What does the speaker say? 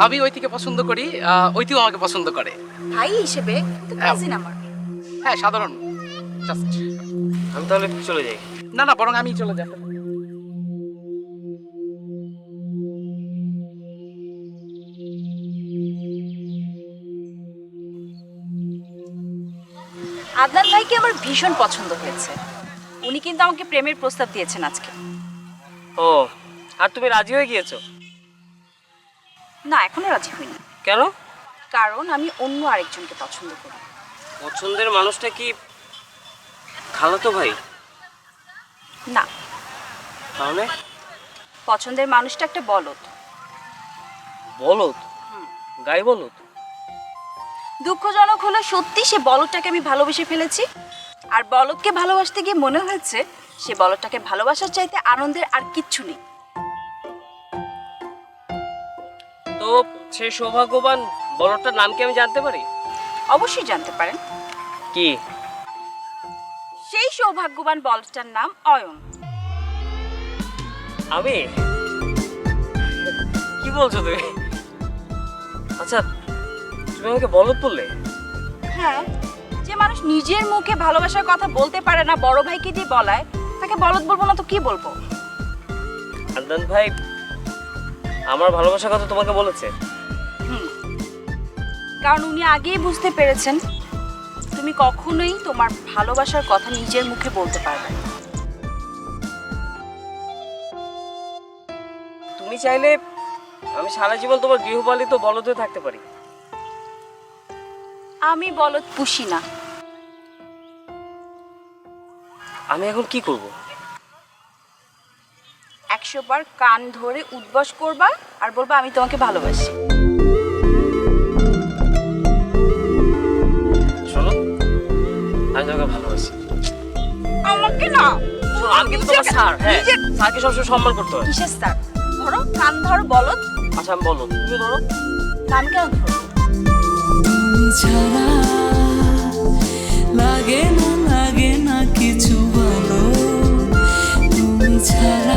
আমি ঐতিকে পছন্দ করি, ঐতিও আমাকে পছন্দ করে। ভাই হিসেবে তো কাজিন আমার। হ্যাঁ, সাধারণ, জাস্ট। আমি তাহলে চলে যাই। না না, বরং আমি চলে যাই। আদনান ভাইকে আমার ভীষণ পছন্দ হয়েছে। উনি কিন্তু আমাকে প্রেমের প্রস্তাব দিয়েছেন আজকে। ও, আর তুমি রাজি হয়ে গিয়েছো? না, এখনো রাজি হইনি। কেন? কারণ আমি অন্য আরেকজনকে পছন্দ করি। পছন্দের মানুষটা কি খালাতো ভাই? না, তাহলে? পছন্দের মানুষটা একটা বলদ। বলদ? গাই বলদ? দুঃখজনক হলো সত্যি সে বলদটাকে আমি ভালোবেসে ফেলেছি। আর বলদকে ভালোবাসতে গিয়ে মনে হয়েছে সে বলদটাকে ভালোবাসার চাইতে আনন্দের আর কিচ্ছু নেই। তো সেই সৌভাগ্যবান বলদটার নাম কি আমি জানতে পারি? অবশ্যই জানতে পারেন। কি? সেই সৌভাগ্যবান বলদটার নাম অয়ন। আমি? কি বলছো তুমি? আচ্ছা, তুমি আমাকে বলদ বললে? হ্যাঁ, যে মানুষ নিজের মুখে ভালোবাসার কথা বলতে পারে না, বড় ভাইকে দিয়ে বলায়, তাকে বলদ বলবো না তো কি বলবো? আদনান ভাই আমার ভালোবাসার কথা তোমাকে বলেছে? কারণ উনি আগেই বুঝতে পেরেছেন তুমি কখনোই তোমার ভালোবাসার কথা নিজের মুখে বলতে পারবে না। তুমি চাইলে আমি সারা জীবন তোমার গৃহপালিত বলদ হয়ে থাকতে পারি। আমি বলদ পুষি না। আমি এখন কি করব? 100 বার কান ধরে উদ্বাস করবা আর বলবা আমি তোমাকে ভালোবাসি। শোনো, আমি তোমাকে ভালোবাসি। আমাকে না, শোনো, আমি কিন্তু তোমার স্যার। হ্যাঁ, স্যারকে সবসময় সম্মান করতে হয়। কিসের স্যার? ধরো, কান ধরো বলদ। আচ্ছা, আমি বলো, তুমি ধরো। কান কেন ধরো? তুমি ছাড়া লাগে না কিছু ভালো, তুমি ছাড়া